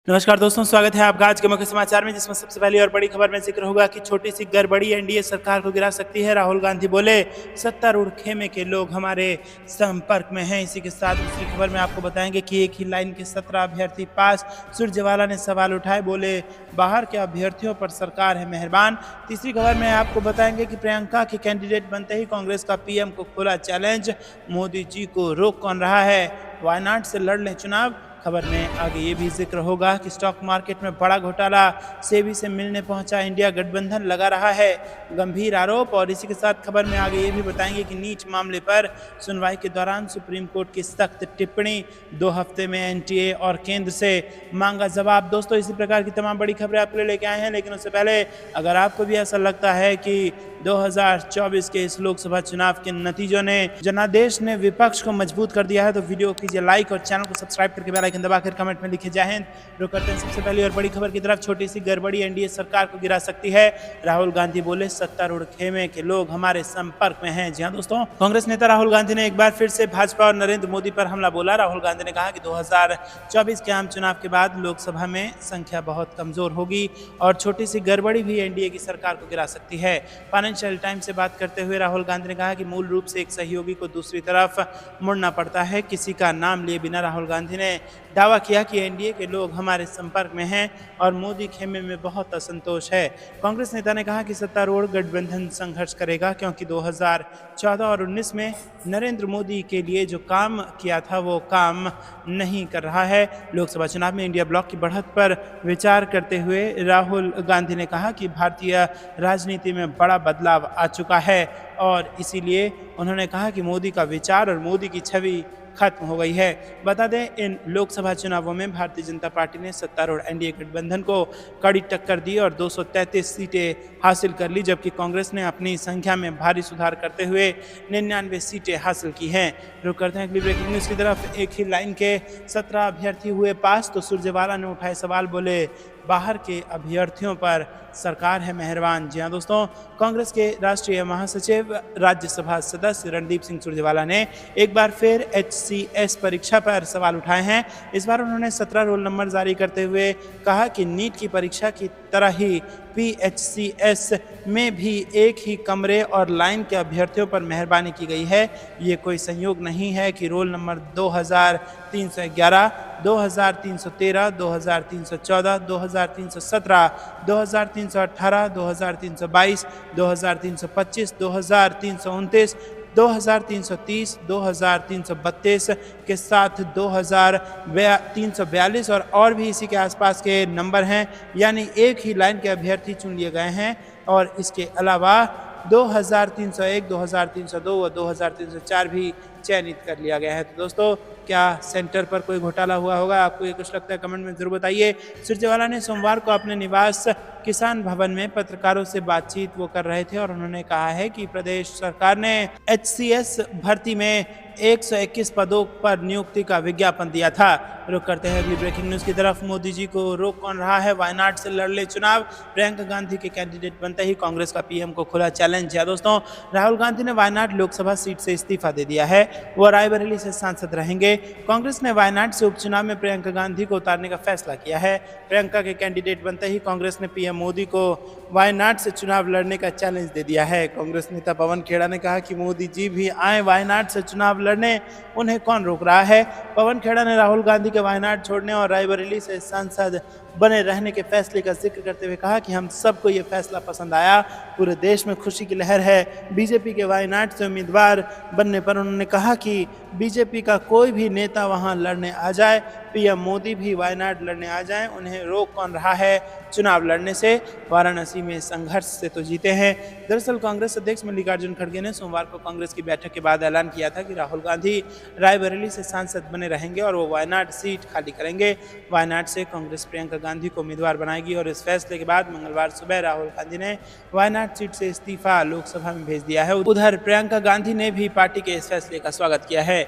नमस्कार दोस्तों, स्वागत है आपका आज के मुख्य समाचार में, जिसमें सबसे पहली और बड़ी खबर में जिक्र होगा कि छोटी सी गड़बड़ी एनडीए सरकार को गिरा सकती है। राहुल गांधी बोले, सत्तारूढ़ खेमे के लोग हमारे संपर्क में हैं। इसी के साथ दूसरी खबर में आपको बताएंगे कि एक ही लाइन के 17 अभ्यर्थी पास। सुरजेवाला ने सवाल उठाए, बोले बाहर के अभ्यर्थियों पर सरकार है मेहरबान। तीसरी खबर में आपको बताएंगे कि प्रियंका के कैंडिडेट बनते ही कांग्रेस का पीएम को खुला चैलेंज, मोदी जी को रोक कौन रहा है, वायनाड से लड़ लें चुनाव। खबर में आगे ये भी जिक्र होगा कि स्टॉक मार्केट में बड़ा घोटाला, सेबी से मिलने पहुंचा इंडिया गठबंधन लगा रहा है गंभीर आरोप। और इसी के साथ खबर में आगे ये भी बताएंगे कि नीट मामले पर सुनवाई के दौरान सुप्रीम कोर्ट की सख्त टिप्पणी, 2 हफ्ते में एनटीए और केंद्र से मांगा जवाब। दोस्तों, इसी प्रकार की तमाम बड़ी खबरें आपके लिए लेके आए हैं, लेकिन उससे पहले अगर आपको भी ऐसा लगता है कि 2024 के इस लोकसभा चुनाव के नतीजों ने, जनादेश ने विपक्ष को मजबूत कर दिया है, तो वीडियो कीजिए लाइक और चैनल को सब्सक्राइब करके बेल आइकन दबाकर कमेंट में लिखे जय हिंद। रुक करते हैं सबसे पहली और बड़ी खबर की तरफ। छोटी सी गड़बड़ी एनडीए सरकार को गिरा सकती है। राहुल गांधी बोले, सत्तारूढ़ खेमे के लोग हमारे संपर्क में हैं। जी हां दोस्तों, कांग्रेस नेता राहुल गांधी ने एक बार फिर से भाजपा और नरेंद्र मोदी पर हमला बोला। राहुल गांधी ने कहा कि 2024 के आम चुनाव के बाद लोकसभा में संख्या बहुत कमजोर होगी और छोटी सी गड़बड़ी भी एनडीए की सरकार को गिरा सकती है। फाइनेंशियल टाइम्स से बात करते हुए राहुल गांधी ने कहा कि मूल रूप से एक सहयोगी को दूसरी तरफ मुड़ना पड़ता है। किसी का नाम लिए बिना राहुल गांधी ने दावा किया कि एनडीए के लोग हमारे संपर्क में हैं और मोदी खेमे में बहुत असंतोष है। कांग्रेस नेता ने कहा कि सत्तारूढ़ गठबंधन संघर्ष करेगा, क्योंकि 2014 और 19 में नरेंद्र मोदी के लिए जो काम किया था वो काम नहीं कर रहा है। लोकसभा चुनाव में इंडिया ब्लॉक की बढ़त पर विचार करते हुए राहुल गांधी ने कहा कि भारतीय राजनीति में बड़ा बदलाव आ चुका है और इसीलिए उन्होंने कहा कि मोदी का विचार और मोदी की छवि खत्म हो गई है। बता दें, इन लोकसभा चुनावों में भारतीय जनता पार्टी ने सत्तारूढ़ एनडीए गठबंधन को कड़ी टक्कर दी और 233 सीटें हासिल कर ली, जबकि कांग्रेस ने अपनी संख्या में भारी सुधार करते हुए 99 सीटें हासिल की हैं। रुक करते हैं अगली ब्रेकिंग न्यूज़ की तरफ। एक ही लाइन के 17 अभ्यर्थी हुए पास, तो सुरजेवाला ने उठाए सवाल, बोले बाहर के अभ्यर्थियों पर सरकार है मेहरबान। जी हां दोस्तों, कांग्रेस के राष्ट्रीय महासचिव राज्यसभा सदस्य रणदीप सिंह सुरजेवाला ने एक बार फिर एचसीएस परीक्षा पर सवाल उठाए हैं। इस बार उन्होंने 17 रोल नंबर जारी करते हुए कहा कि नीट की परीक्षा की तरह ही पीएचसीएस में भी एक ही कमरे और लाइन के अभ्यर्थियों पर मेहरबानी की गई है। ये कोई संयोग नहीं है कि रोल नंबर 2311, 2313, 2314, 2317, 2318, 2322, 2325, 2329, 2330, 2332 के साथ 2342 और भी इसी के आसपास के नंबर हैं, यानी एक ही लाइन के अभ्यर्थी चुन लिए गए हैं। और इसके अलावा 2301, 2302 और 2304 भी चयनित कर लिया गया है। तो दोस्तों, क्या सेंटर पर कोई घोटाला हुआ होगा? आपको ये कुछ लगता है? कमेंट में जरूर बताइए। सुरजेवाला ने सोमवार को अपने निवास किसान भवन में पत्रकारों से बातचीत वो कर रहे थे और उन्होंने कहा है कि प्रदेश सरकार ने एचसीएस भर्ती में 121 पदों पर नियुक्ति का विज्ञापन दिया था। रुक करते हैं अगली ब्रेकिंग न्यूज़ की तरफ। मोदी जी को रोक कौन रहा है, वायनाड से लड़ ले चुनाव। प्रियंका गांधी के कैंडिडेट बनते ही कांग्रेस का पीएम को खुला चैलेंज। या दोस्तों, राहुल गांधी ने वायनाड लोकसभा सीट से इस्तीफा दे दिया है, वो रायबरेली से सांसद रहेंगे। कांग्रेस ने वायनाड से उपचुनाव में प्रियंका गांधी को उतारने का फैसला किया है। प्रियंका के कैंडिडेट बनते ही कांग्रेस ने पीएम मोदी को वायनाड से चुनाव लड़ने का चैलेंज दे दिया है। कांग्रेस नेता पवन खेड़ा ने कहा कि मोदी जी भी आए वायनाड से चुनाव लड़ने, उन्हें कौन रोक रहा है। पवन खेड़ा ने राहुल गांधी के वायनाड छोड़ने और रायबरेली से सांसद बने रहने के फैसले का जिक्र करते हुए कहा कि हम सबको ये फैसला पसंद आया, पूरे देश में खुशी की लहर है। बीजेपी के वायनाड से उम्मीदवार बनने पर उन्होंने कहा कि बीजेपी का कोई भी नेता वहां लड़ने आ जाए, पीएम मोदी भी वायनाड लड़ने आ जाएं, उन्हें रोक कौन रहा है चुनाव लड़ने से। वाराणसी में संघर्ष से तो जीते हैं। दरअसल कांग्रेस अध्यक्ष मल्लिकार्जुन खड़गे ने सोमवार को कांग्रेस की बैठक के बाद ऐलान किया था कि राहुल गांधी रायबरेली से सांसद बने रहेंगे और वो वायनाड सीट खाली करेंगे। वायनाड से कांग्रेस प्रियंका गांधी को उम्मीदवार बनाएगी और इस फैसले के बाद मंगलवार सुबह राहुल गांधी ने वायनाड सीट से इस्तीफा लोकसभा में भेज दिया है। उधर प्रियंका गांधी ने भी पार्टी के इस फैसले का स्वागत किया है।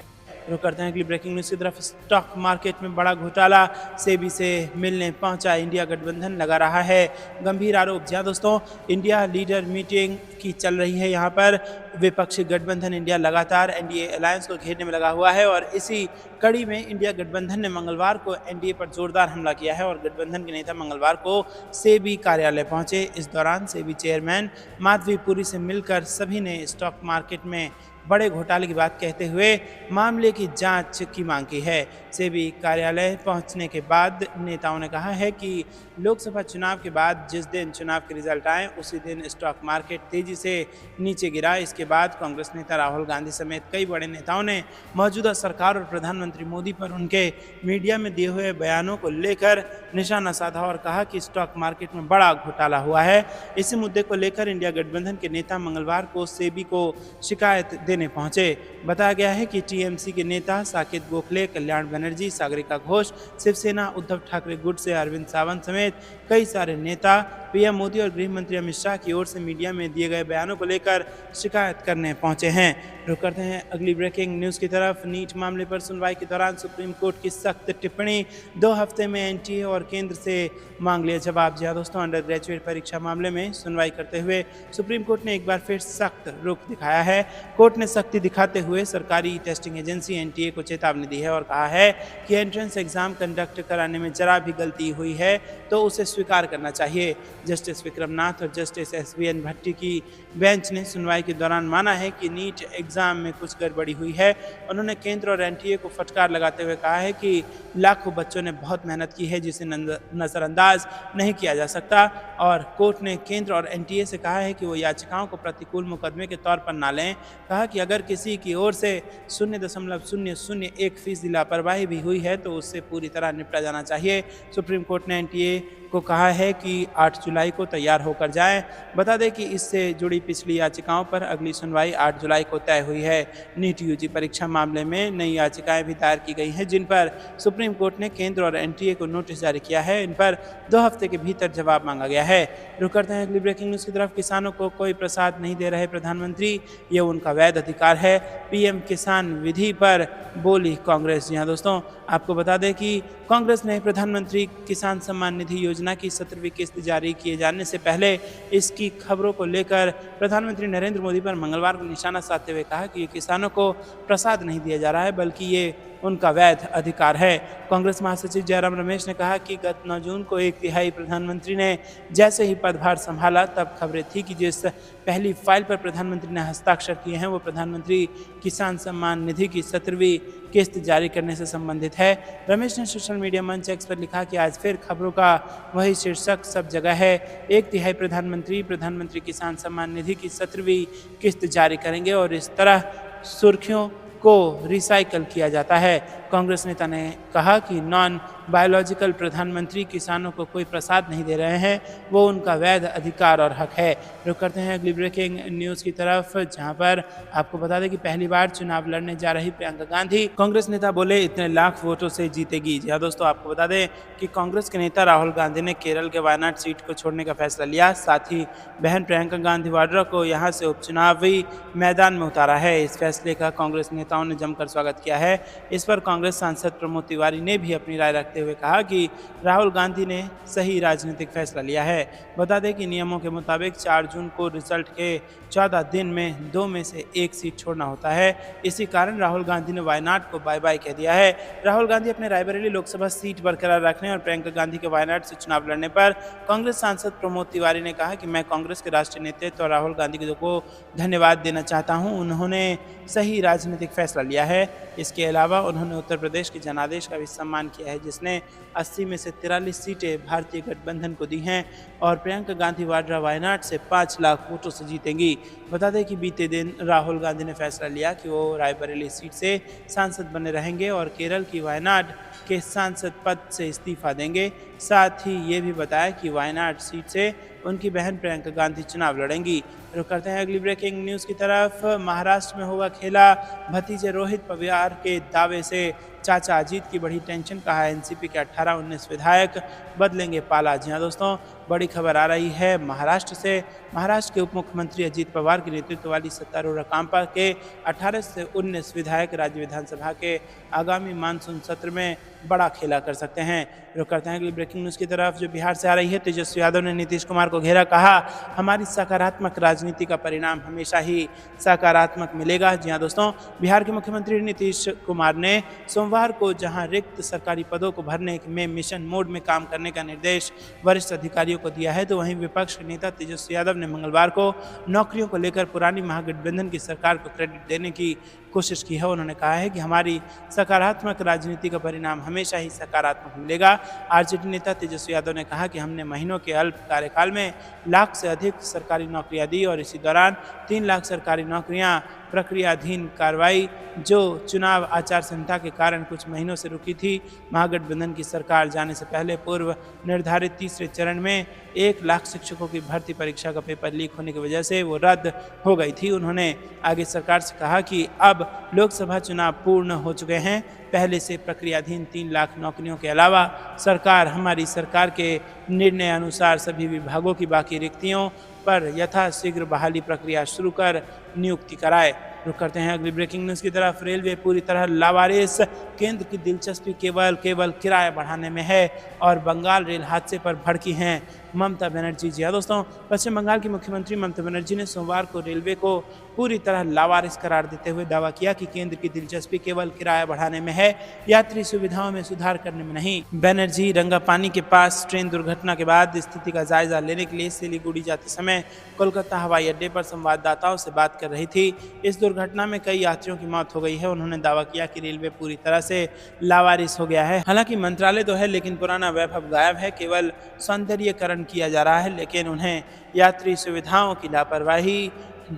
रुक करते हैं अगली ब्रेकिंग न्यूज़ की तरफ। स्टॉक मार्केट में बड़ा घोटाला, सेबी से मिलने पहुंचा इंडिया गठबंधन, लगा रहा है गंभीर आरोप। जी हाँ दोस्तों, इंडिया लीडर मीटिंग की चल रही है। यहाँ पर विपक्षी गठबंधन इंडिया लगातार एनडीए अलायंस को घेरने में लगा हुआ है और इसी कड़ी में इंडिया गठबंधन ने मंगलवार को एनडीए पर जोरदार हमला किया है और गठबंधन के नेता मंगलवार को सेबी कार्यालय पहुंचे। इस दौरान सेबी चेयरमैन माधवी पुरी से मिलकर सभी ने स्टॉक मार्केट में बड़े घोटाले की बात कहते हुए मामले की जांच की मांग की है। सेबी कार्यालय पहुंचने के बाद नेताओं ने कहा है कि लोकसभा चुनाव के बाद जिस दिन चुनाव के रिजल्ट आए उसी दिन स्टॉक मार्केट तेजी से नीचे गिरा। इसके बाद कांग्रेस नेता राहुल गांधी समेत कई बड़े नेताओं ने मौजूदा सरकार और प्रधानमंत्री मोदी पर उनके मीडिया में दिए हुए बयानों को लेकर निशाना साधा और कहा कि स्टॉक मार्केट में बड़ा घोटाला हुआ है। इसी मुद्दे को लेकर इंडिया गठबंधन के नेता मंगलवार को सेबी को शिकायत देने पहुंचे। बताया गया है कि टीएमसी के नेता साकेत गोखले, कल्याण बनर्जी, सागरिका घोष, शिवसेना उद्धव ठाकरे गुट से अरविंद सावंत समेत कई सारे नेता पीएम मोदी और गृह मंत्री अमित शाह की ओर से मीडिया में दिए गए बयानों को लेकर शिकायत करने पहुंचे हैं। रुक करते हैं अगली ब्रेकिंग न्यूज़ की तरफ। नीट मामले पर सुनवाई के दौरान सुप्रीम कोर्ट की सख्त टिप्पणी, 2 हफ्ते में एनटीए और केंद्र से मांग लिया जवाब। जी हाँ दोस्तों, अंडर ग्रेजुएट परीक्षा मामले में सुनवाई करते हुए सुप्रीम कोर्ट ने एक बार फिर सख्त रुख दिखाया है। कोर्ट ने सख्ती दिखाते हुए सरकारी टेस्टिंग एजेंसी एनटीए को चेतावनी दी है और कहा है कि एंट्रेंस एग्जाम कंडक्ट कराने में जरा भी गलती हुई है तो उसे स्वीकार करना चाहिए। जस्टिस विक्रमनाथ और जस्टिस एसवीएन भट्टी की बेंच ने सुनवाई के दौरान माना है कि नीट एग्जाम में कुछ गड़बड़ी हुई है। उन्होंने केंद्र और एनटीए को फटकार लगाते हुए कहा है कि लाखों बच्चों ने बहुत मेहनत की है जिसे नज़रअंदाज नहीं किया जा सकता और कोर्ट ने केंद्र और एनटीए से कहा है कि वो याचिकाओं को प्रतिकूल मुकदमे के तौर पर ना लें। कहा कि अगर किसी की ओर से 0.001% लापरवाही भी हुई है तो उससे पूरी तरह निपटा जाना चाहिए। सुप्रीम कोर्ट ने एनटीए को कहा है कि 8 जुलाई को तैयार होकर जाएं। बता दें कि इससे जुड़ी पिछली याचिकाओं पर अगली सुनवाई 8 जुलाई को तय हुई है। नीट यूजी परीक्षा मामले में नई याचिकाएं भी दायर की गई हैं जिन पर सुप्रीम कोर्ट ने केंद्र और एनटीए को नोटिस जारी किया है। इन पर 2 हफ्ते के भीतर जवाब मांगा गया है। रुक करते हैं अगली ब्रेकिंग न्यूज़ की तरफ। किसानों को कोई प्रसाद नहीं दे रहे प्रधानमंत्री, ये उनका वैध अधिकार है। पीएम किसान विधि पर बोली कांग्रेस। जी हाँ दोस्तों, आपको बता दें कि कांग्रेस ने प्रधानमंत्री किसान सम्मान निधि योजना की 17वीं किस्त जारी किए जाने से पहले इसकी खबरों को लेकर प्रधानमंत्री नरेंद्र मोदी पर मंगलवार को निशाना साधते हुए कहा कि ये किसानों को प्रसाद नहीं दिया जा रहा है बल्कि ये उनका वैध अधिकार है। कांग्रेस महासचिव जयराम रमेश ने कहा कि गत 9 जून को 1/3 प्रधानमंत्री ने जैसे ही पदभार संभाला तब खबरें थी कि जिस पहली फाइल पर प्रधानमंत्री ने हस्ताक्षर किए हैं वो प्रधानमंत्री किसान सम्मान निधि की 17वीं किस्त जारी करने से संबंधित है। रमेश ने सोशल मीडिया मंच एक्स पर लिखा कि आज फिर खबरों का वही शीर्षक सब जगह है। 1/3 प्रधानमंत्री किसान सम्मान निधि की 17वीं किस्त जारी करेंगे और इस तरह सुर्खियों को रिसाइकल किया जाता है। कांग्रेस नेता ने कहा कि नॉन बायोलॉजिकल प्रधानमंत्री किसानों को कोई प्रसाद नहीं दे रहे हैं, वो उनका वैध अधिकार और हक है। रुक करते हैं अगली ब्रेकिंग न्यूज़ की तरफ, जहां पर आपको बता दें कि पहली बार चुनाव लड़ने जा रही प्रियंका गांधी, कांग्रेस नेता बोले इतने लाख वोटों से जीतेगी। जी हाँ दोस्तों, आपको बता दें कि कांग्रेस के नेता राहुल गांधी ने केरल के वायनाड सीट को छोड़ने का फैसला लिया। साथ ही बहन प्रियंका गांधी वाड्रा को यहाँ से उपचुनावी मैदान में उतारा है। इस फैसले का कांग्रेस नेताओं ने जमकर स्वागत किया है। इस पर कांग्रेस सांसद प्रमोद तिवारी ने भी अपनी राय रखते हुए कहा कि राहुल गांधी ने सही राजनीतिक फैसला लिया है। बता दें कि नियमों के मुताबिक 4 जून को रिजल्ट के 14 दिन में 2 में से 1 सीट छोड़ना होता है। इसी कारण राहुल गांधी ने वायनाड को बाय बाय कह दिया है। राहुल गांधी अपने रायबरेली लोकसभा सीट बरकरार रखने और प्रियंका गांधी के वायनाड से चुनाव लड़ने पर कांग्रेस सांसद प्रमोद तिवारी ने कहा कि मैं कांग्रेस के राष्ट्रीय नेतृत्व और राहुल गांधी को धन्यवाद देना चाहता हूं। उन्होंने सही राजनीतिक फैसला लिया है। इसके अलावा उन्होंने उत्तर प्रदेश के जनादेश का भी सम्मान किया है जिसने 80 में से 43 सीटें भारतीय गठबंधन को दी हैं और प्रियंका गांधी वाड्रा वायनाड से 5 लाख वोटों से जीतेंगी। बता दें कि बीते दिन राहुल गांधी ने फैसला लिया कि वो रायबरेली सीट से सांसद बने रहेंगे और केरल की वायनाड के सांसद पद से इस्तीफा देंगे। साथ ही ये भी बताया कि वायनाड सीट से उनकी बहन प्रियंका गांधी चुनाव लड़ेंगी। रुक करते हैं अगली ब्रेकिंग न्यूज़ की तरफ। महाराष्ट्र में होगा खेला, भतीजे रोहित पवार के दावे से चाचा अजीत की बड़ी टेंशन, कहा एनसीपी के 18-19 विधायक बदलेंगे पाला। जी हाँ दोस्तों, बड़ी खबर आ रही है महाराष्ट्र से। महाराष्ट्र के उप मुख्यमंत्री अजीत पवार के नेतृत्व वाली सत्तारूढ़ राकांपा के 18 से 19 विधायक राज्य विधानसभा के आगामी मानसून सत्र में बड़ा खेला कर सकते हैं। रुक करते हैं अगली ब्रेकिंग न्यूज़ की तरफ, जो बिहार से आ रही है। तेजस्वी यादव ने नीतीश कुमार को घेरा, कहा हमारी सकारात्मक राजनीति का परिणाम हमेशा ही सकारात्मक मिलेगा। जी हाँ दोस्तों, बिहार के मुख्यमंत्री नीतीश कुमार ने सोमवार को जहां रिक्त सरकारी पदों को भरने में मिशन मोड में काम करने का निर्देश वरिष्ठ अधिकारियों को दिया है, तो वहीं विपक्ष के नेता तेजस्वी यादव ने मंगलवार को नौकरियों को लेकर पुरानी महागठबंधन की सरकार को क्रेडिट देने की कोशिश की है। उन्होंने कहा है कि हमारी सकारात्मक राजनीति का परिणाम हमेशा ही सकारात्मक मिलेगा। आरजेडी नेता तेजस्वी यादव ने कहा कि हमने महीनों के अल्प कार्यकाल में लाख से अधिक सरकारी नौकरियां दी और इसी दौरान 3 लाख सरकारी नौकरियां प्रक्रियाधीन कार्रवाई, जो चुनाव आचार संहिता के कारण कुछ महीनों से रुकी थी। महागठबंधन की सरकार जाने से पहले पूर्व निर्धारित तीसरे चरण में 1 लाख शिक्षकों की भर्ती परीक्षा का पेपर लीक होने की वजह से वो रद्द हो गई थी। उन्होंने आगे सरकार से कहा कि अब लोकसभा चुनाव पूर्ण हो चुके हैं, पहले से प्रक्रियाधीन 3 लाख नौकरियों के अलावा सरकार हमारी सरकार के निर्णय अनुसार सभी विभागों की बाकी रिक्तियों पर यथाशीघ्र बहाली प्रक्रिया शुरू कर नियुक्ति कराए। रुक करते हैं अगली ब्रेकिंग न्यूज़ की तरफ। रेलवे पूरी तरह लावारिस, केंद्र की दिलचस्पी केवल किराया बढ़ाने में है और बंगाल रेल हादसे पर भड़की हैं ममता बनर्जी। जी हाँ दोस्तों, पश्चिम बंगाल की मुख्यमंत्री ममता बनर्जी ने सोमवार को रेलवे को पूरी तरह लावारिस करार देते हुए दावा किया कि केंद्र की दिलचस्पी केवल किराया बढ़ाने में है, यात्री सुविधाओं में सुधार करने में नहीं। बनर्जी रंगापानी के पास ट्रेन दुर्घटना के बाद स्थिति का जायजा लेने के लिए सिलीगुड़ी जाते समय कोलकाता हवाई अड्डे पर संवाददाताओं से बात कर रही थी। इस दुर्घटना में कई यात्रियों की मौत हो गई है। उन्होंने दावा किया कि रेलवे पूरी तरह से लावारिस हो गया है। हालांकि मंत्रालय तो है, लेकिन पुराना वैभव गायब है। केवल सौंदर्यीकरण किया जा रहा है, लेकिन उन्हें यात्री सुविधाओं की लापरवाही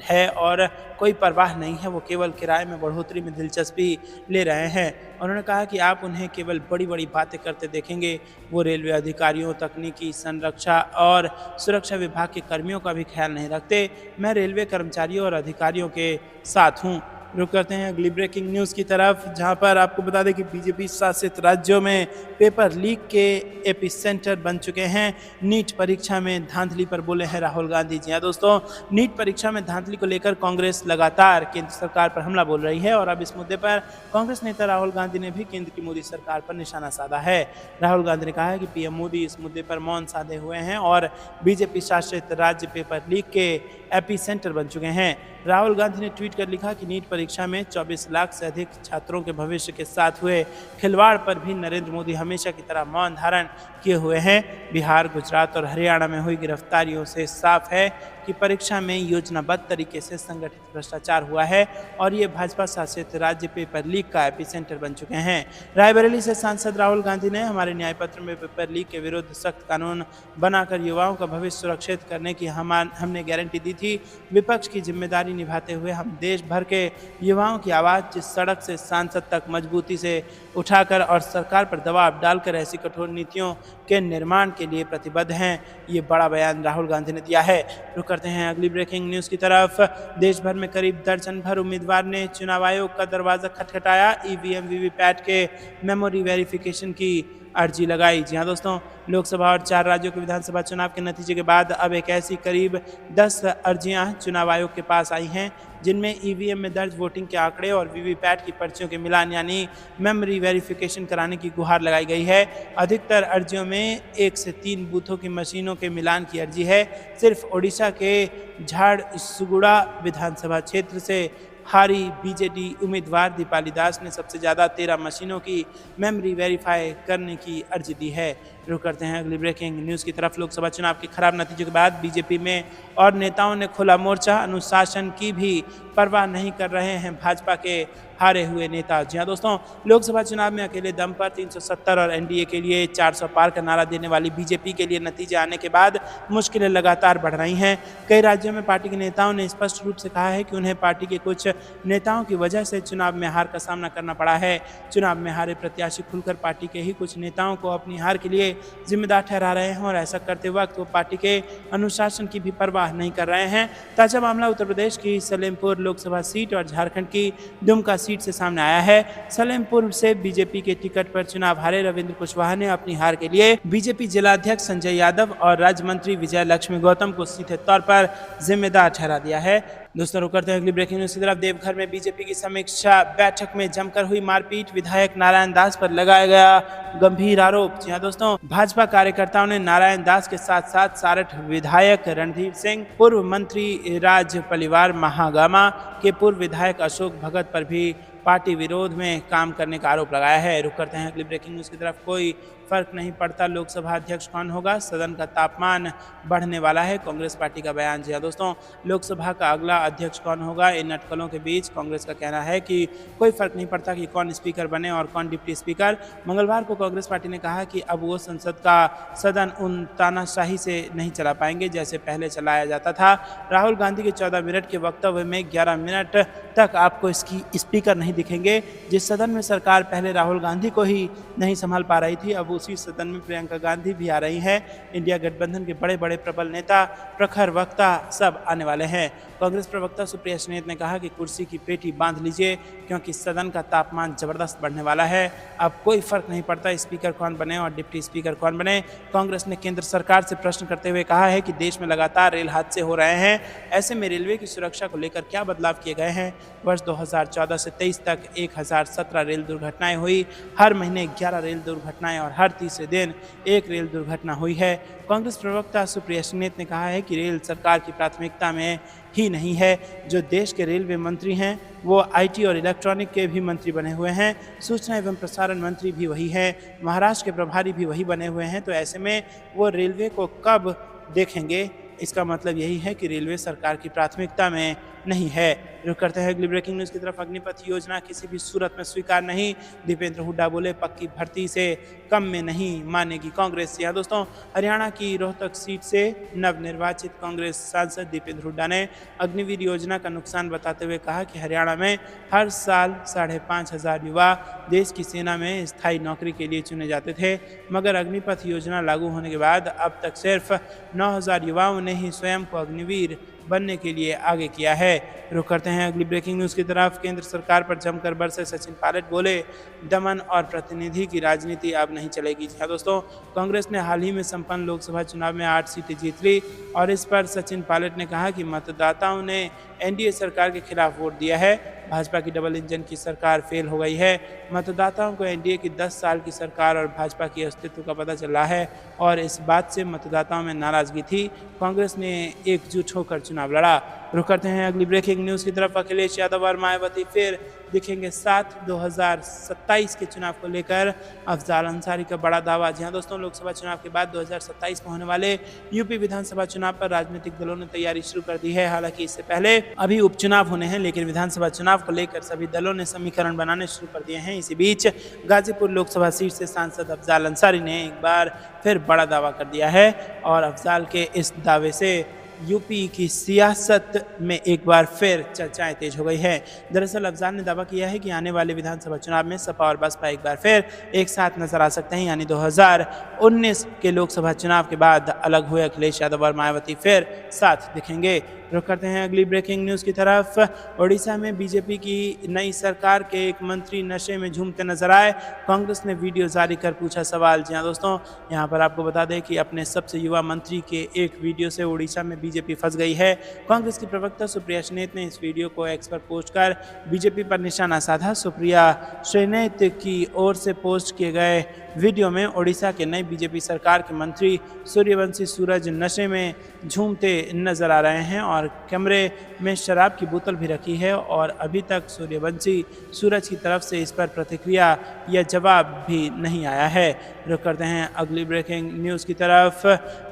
है और कोई परवाह नहीं है। वो केवल किराए में बढ़ोतरी में दिलचस्पी ले रहे हैं। उन्होंने कहा कि आप उन्हें केवल बड़ी बड़ी बातें करते देखेंगे। वो रेलवे अधिकारियों, तकनीकी, संरक्षा और सुरक्षा विभाग के कर्मियों का भी ख्याल नहीं रखते। मैं रेलवे कर्मचारियों और अधिकारियों के साथ हूँ। रुक करते हैं अगली ब्रेकिंग न्यूज़ की तरफ, जहां पर आपको बता दें कि बीजेपी शासित राज्यों में पेपर लीक के एपिसेंटर बन चुके हैं। नीट परीक्षा में धांधली पर बोले हैं राहुल गांधी। जी हाँ दोस्तों, नीट परीक्षा में धांधली को लेकर कांग्रेस लगातार केंद्र सरकार पर हमला बोल रही है और अब इस मुद्दे पर कांग्रेस नेता राहुल गांधी ने भी केंद्र की मोदी सरकार पर निशाना साधा है। राहुल गांधी ने कहा है कि पीएम मोदी इस मुद्दे पर मौन साधे हुए हैं और बीजेपी शासित राज्य पेपर लीक के एपिसेंटर बन चुके हैं। राहुल गांधी ने ट्वीट कर लिखा कि नीट परीक्षा में 24 लाख से अधिक छात्रों के भविष्य के साथ हुए खिलवाड़ पर भी नरेंद्र मोदी हमेशा की तरह मौन धारण किए हुए हैं। बिहार, गुजरात और हरियाणा में हुई गिरफ्तारियों से साफ है कि परीक्षा में योजनाबद्ध तरीके से संगठित भ्रष्टाचार हुआ है और ये भाजपा शासित राज्य पेपर लीक का एपिसेंटर बन चुके हैं। रायबरेली से सांसद राहुल गांधी ने हमारे न्याय पत्र में पेपर लीक के विरुद्ध सख्त कानून बनाकर युवाओं का भविष्य सुरक्षित करने की हमने गारंटी दी थी। विपक्ष की जिम्मेदारी निभाते हुए हम देश भर के युवाओं की आवाज़ जिस सड़क से सांसद तक मजबूती से उठाकर और सरकार पर दबाव डालकर ऐसी कठोर नीतियों के निर्माण के लिए प्रतिबद्ध हैं। ये बड़ा बयान राहुल गांधी ने दिया है। रुक करते हैं अगली ब्रेकिंग न्यूज़ की तरफ। देश भर में करीब दर्जन भर उम्मीदवार ने चुनाव आयोग का दरवाज़ा खटखटाया। ईवीएम वीवीपैट के मेमोरी वेरिफिकेशन की अर्जी लगाई। जी हाँ दोस्तों, लोकसभा और 4 राज्यों के विधानसभा चुनाव के नतीजे के बाद अब एक ऐसी करीब 10 अर्जियां चुनाव आयोग के पास आई हैं, जिनमें ईवीएम में दर्ज वोटिंग के आंकड़े और वीवीपैट की पर्चियों के मिलान यानी मेमोरी वेरिफिकेशन कराने की गुहार लगाई गई है। अधिकतर अर्जियों में 1 से 3 बूथों की मशीनों के मिलान की अर्जी है। सिर्फ ओडिशा के झारसुगुड़ा विधानसभा क्षेत्र से हारी बीजेडी उम्मीदवार दीपाली दास ने सबसे ज़्यादा 13 मशीनों की मेमोरी वेरीफाई करने की अर्जी दी है। रुक करते हैं अगली ब्रेकिंग न्यूज़ की तरफ। लोकसभा चुनाव के खराब नतीजों के बाद बीजेपी में और नेताओं ने खोला मोर्चा। अनुशासन की भी परवाह नहीं कर रहे हैं भाजपा के हारे हुए नेता। जी हाँ दोस्तों, लोकसभा चुनाव में अकेले दम पर 370 और एनडीए के लिए 400 पार का नारा देने वाली बीजेपी के लिए नतीजे आने के बाद मुश्किलें लगातार बढ़ रही हैं। कई राज्यों में पार्टी के नेताओं ने स्पष्ट रूप से कहा है कि उन्हें पार्टी के कुछ नेताओं की वजह से चुनाव में हार का सामना करना पड़ा है। चुनाव में हारे प्रत्याशी खुलकर पार्टी के ही कुछ नेताओं को अपनी हार के लिए जिम्मेदार ठहरा रहे हैं और ऐसा करते वक्त वो पार्टी के अनुशासन की भी परवाह नहीं कर रहे हैं। ताजा मामला उत्तर प्रदेश की सलेमपुर लोकसभा सीट और झारखंड की दुमका सीट से सामने आया है। सलेमपुर से बीजेपी के टिकट पर चुनाव हारे रविंद्र कुशवाहा ने अपनी हार के लिए बीजेपी जिलाध्यक्ष संजय यादव और राज्य मंत्री विजय लक्ष्मी गौतम को सीधे तौर पर जिम्मेदार ठहरा दिया है। दोस्तों रुक करते हैं अगली ब्रेकिंग न्यूज की तरफ। देवघर में बीजेपी की समीक्षा बैठक में जमकर हुई मारपीट, विधायक नारायण दास पर लगाया गया गंभीर आरोप। जी हां दोस्तों, भाजपा कार्यकर्ताओं ने नारायण दास के साथ साथ सारठ विधायक रणधीर सिंह, पूर्व मंत्री राज पलिवार महागामा के पूर्व विधायक अशोक भगत पर भी पार्टी विरोध में काम करने का आरोप लगाया है। रुक करते हैं अगली ब्रेकिंग न्यूज की तरफ। कोई फर्क नहीं पड़ता लोकसभा अध्यक्ष कौन होगा, सदन का तापमान बढ़ने वाला है, कांग्रेस पार्टी का बयान। जी हां दोस्तों, लोकसभा का अगला अध्यक्ष कौन होगा, इन अटकलों के बीच कांग्रेस का कहना है कि कोई फर्क नहीं पड़ता कि कौन स्पीकर बने और कौन डिप्टी स्पीकर। मंगलवार को कांग्रेस पार्टी ने कहा कि अब वो संसद का सदन उन तानाशाही से नहीं चला पाएंगे जैसे पहले चलाया जाता था। राहुल गांधी के 14 मिनट के वक्तव्य में 11 मिनट तक आपको इसकी स्पीकर नहीं दिखेंगे। जिस सदन में सरकार पहले राहुल गांधी को ही नहीं संभाल पा रही थी, अब उसी सदन में प्रियंका गांधी भी आ रही हैं। इंडिया गठबंधन के बड़े बड़े प्रबल नेता, प्रखर वक्ता सब आने वाले हैं। कांग्रेस प्रवक्ता सुप्रिया श्रीनेत ने कहा कि कुर्सी की पेटी बांध लीजिए क्योंकि सदन का तापमान जबरदस्त बढ़ने वाला है। अब कोई फर्क नहीं पड़ता स्पीकर कौन बने और डिप्टी स्पीकर कौन बने। कांग्रेस ने केंद्र सरकार से प्रश्न करते हुए कहा है कि देश में लगातार रेल हादसे हो रहे हैं, ऐसे में रेलवे की सुरक्षा को लेकर क्या बदलाव किए गए हैं। वर्ष 2014 से 23 तक 1017 रेल दुर्घटनाएं हुई, हर महीने 11 रेल दुर्घटनाएं और हर तीसरे दिन एक रेल दुर्घटना हुई है। कांग्रेस प्रवक्ता सुप्रिया श्रीनेत ने कहा है कि रेल सरकार की प्राथमिकता में ही नहीं है। जो देश के रेलवे मंत्री हैं वो आईटी और इलेक्ट्रॉनिक के भी मंत्री बने हुए हैं, सूचना एवं प्रसारण मंत्री भी वही हैं, महाराष्ट्र के प्रभारी भी वही बने हुए हैं। तो ऐसे में वो रेलवे को कब देखेंगे, इसका मतलब यही है कि रेलवे सरकार की प्राथमिकता में नहीं है। रुक करते हैं अगली ब्रेकिंग न्यूज़ की तरफ। अग्निपथ योजना किसी भी सूरत में स्वीकार नहीं, दीपेंद्र हुड्डा बोले पक्की भर्ती से कम में नहीं मानेगी कांग्रेस। यहाँ दोस्तों, हरियाणा की रोहतक सीट से नवनिर्वाचित कांग्रेस सांसद दीपेंद्र हुड्डा ने अग्निवीर योजना का नुकसान बताते हुए कहा कि हरियाणा में हर साल 5,500 युवा देश की सेना में स्थायी नौकरी के लिए चुने जाते थे, मगर अग्निपथ योजना लागू होने के बाद अब तक सिर्फ 9,000 युवाओं ने ही स्वयं को अग्निवीर बनने के लिए आगे किया है। रुक करते हैं अगली ब्रेकिंग न्यूज़ की तरफ। केंद्र सरकार पर जमकर बरसे सचिन पायलट, बोले दमन और प्रतिनिधि की राजनीति अब नहीं चलेगी। हाँ दोस्तों, कांग्रेस ने हाल ही में संपन्न लोकसभा चुनाव में 8 सीटें जीत ली और इस पर सचिन पायलट ने कहा कि मतदाताओं ने एनडीए सरकार के खिलाफ वोट दिया है। भाजपा की डबल इंजन की सरकार फेल हो गई है। मतदाताओं को एनडीए की 10 साल की सरकार और भाजपा के अस्तित्व का पता चला है और इस बात से मतदाताओं में नाराजगी थी। कांग्रेस ने एकजुट होकर चुनाव लड़ा। रुक करते हैं अगली ब्रेकिंग न्यूज़ की तरफ। अखिलेश यादव और मायावती फिर दिखेंगे साथ, 2027 के चुनाव को लेकर अफजाल अंसारी का बड़ा दावा। जी हाँ दोस्तों, लोकसभा चुनाव के बाद 2027 में होने वाले यूपी विधानसभा चुनाव पर राजनीतिक दलों ने तैयारी शुरू कर दी है। हालांकि इससे पहले अभी उपचुनाव होने हैं, लेकिन विधानसभा चुनाव को लेकर सभी दलों ने समीकरण बनाने शुरू कर दिए हैं। इसी बीच गाजीपुर लोकसभा सीट से सांसद अफजाल अंसारी ने एक बार फिर बड़ा दावा कर दिया है और अफजाल के इस दावे से यूपी की सियासत में एक बार फिर चर्चाएं तेज हो गई है। दरअसल अफजाल ने दावा किया है कि आने वाले विधानसभा चुनाव में सपा और बसपा एक बार फिर एक साथ नजर आ सकते हैं, यानी 2019 के लोकसभा चुनाव के बाद अलग हुए अखिलेश यादव और मायावती फिर साथ दिखेंगे। रुक करते हैं अगली ब्रेकिंग न्यूज़ की तरफ। ओडिशा में बीजेपी की नई सरकार के एक मंत्री नशे में झूमते नजर आए। कांग्रेस ने वीडियो जारी कर पूछा सवाल। जी हाँ दोस्तों, यहाँ पर आपको बता दें कि अपने सबसे युवा मंत्री के एक वीडियो से ओडिशा में बीजेपी फंस गई है। कांग्रेस की प्रवक्ता सुप्रिया श्रीनेत ने इस वीडियो को एक्स पर पोस्ट कर बीजेपी पर निशाना साधा। सुप्रिया श्रीनेत की ओर से पोस्ट किए गए वीडियो में ओडिशा के नई बीजेपी सरकार के मंत्री सूर्यवंशी सूरज नशे में झूमते नजर आ रहे हैं और कैमरे में शराब की बोतल भी रखी है और अभी तक सूर्यवंशी सूरज की तरफ से इस पर प्रतिक्रिया या जवाब भी नहीं आया है। रुक करते हैं अगली ब्रेकिंग न्यूज़ की तरफ।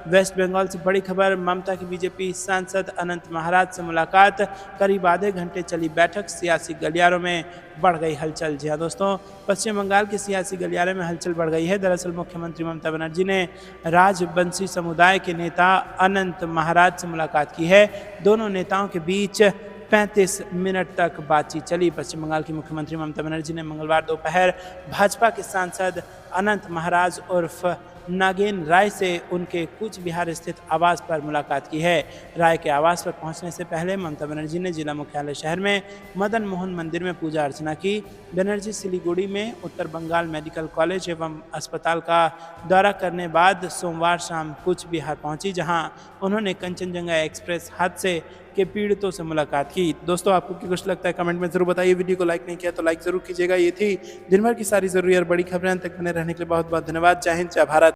वेस्ट बंगाल से बड़ी खबर। ममता की बीजेपी सांसद अनंत महाराज से मुलाकात, करीब आधे घंटे चली बैठक, सियासी गलियारों में बढ़ गई हलचल। जी हाँ दोस्तों, पश्चिम बंगाल के सियासी गलियारे में हलचल बढ़ गई है। दरअसल मुख्यमंत्री ममता बनर्जी ने राजवंशी समुदाय के नेता अनंत महाराज से मुलाकात की है। दोनों नेताओं के बीच 35 मिनट तक बातचीत चली। पश्चिम बंगाल की मुख्यमंत्री ममता बनर्जी ने मंगलवार दोपहर भाजपा के सांसद अनंत महाराज उर्फ नागेन राय से उनके कूच बिहार स्थित आवास पर मुलाकात की है। राय के आवास पर पहुंचने से पहले ममता बनर्जी ने जिला मुख्यालय शहर में मदन मोहन मंदिर में पूजा अर्चना की। बनर्जी सिलीगुड़ी में उत्तर बंगाल मेडिकल कॉलेज एवं अस्पताल का दौरा करने बाद सोमवार शाम कूच बिहार पहुंची, जहां उन्होंने कंचनजंगा एक्सप्रेस हादसे के पीड़ितों से मुलाकात की। दोस्तों, आपको क्या कुछ लगता है कमेंट में जरूर बताइए। वीडियो को लाइक नहीं किया तो लाइक जरूर कीजिएगा। ये थी दिन भर की सारी जरूरी और बड़ी खबरें। तक बने रहने के लिए बहुत बहुत धन्यवाद। जय हिंद, जय भारत।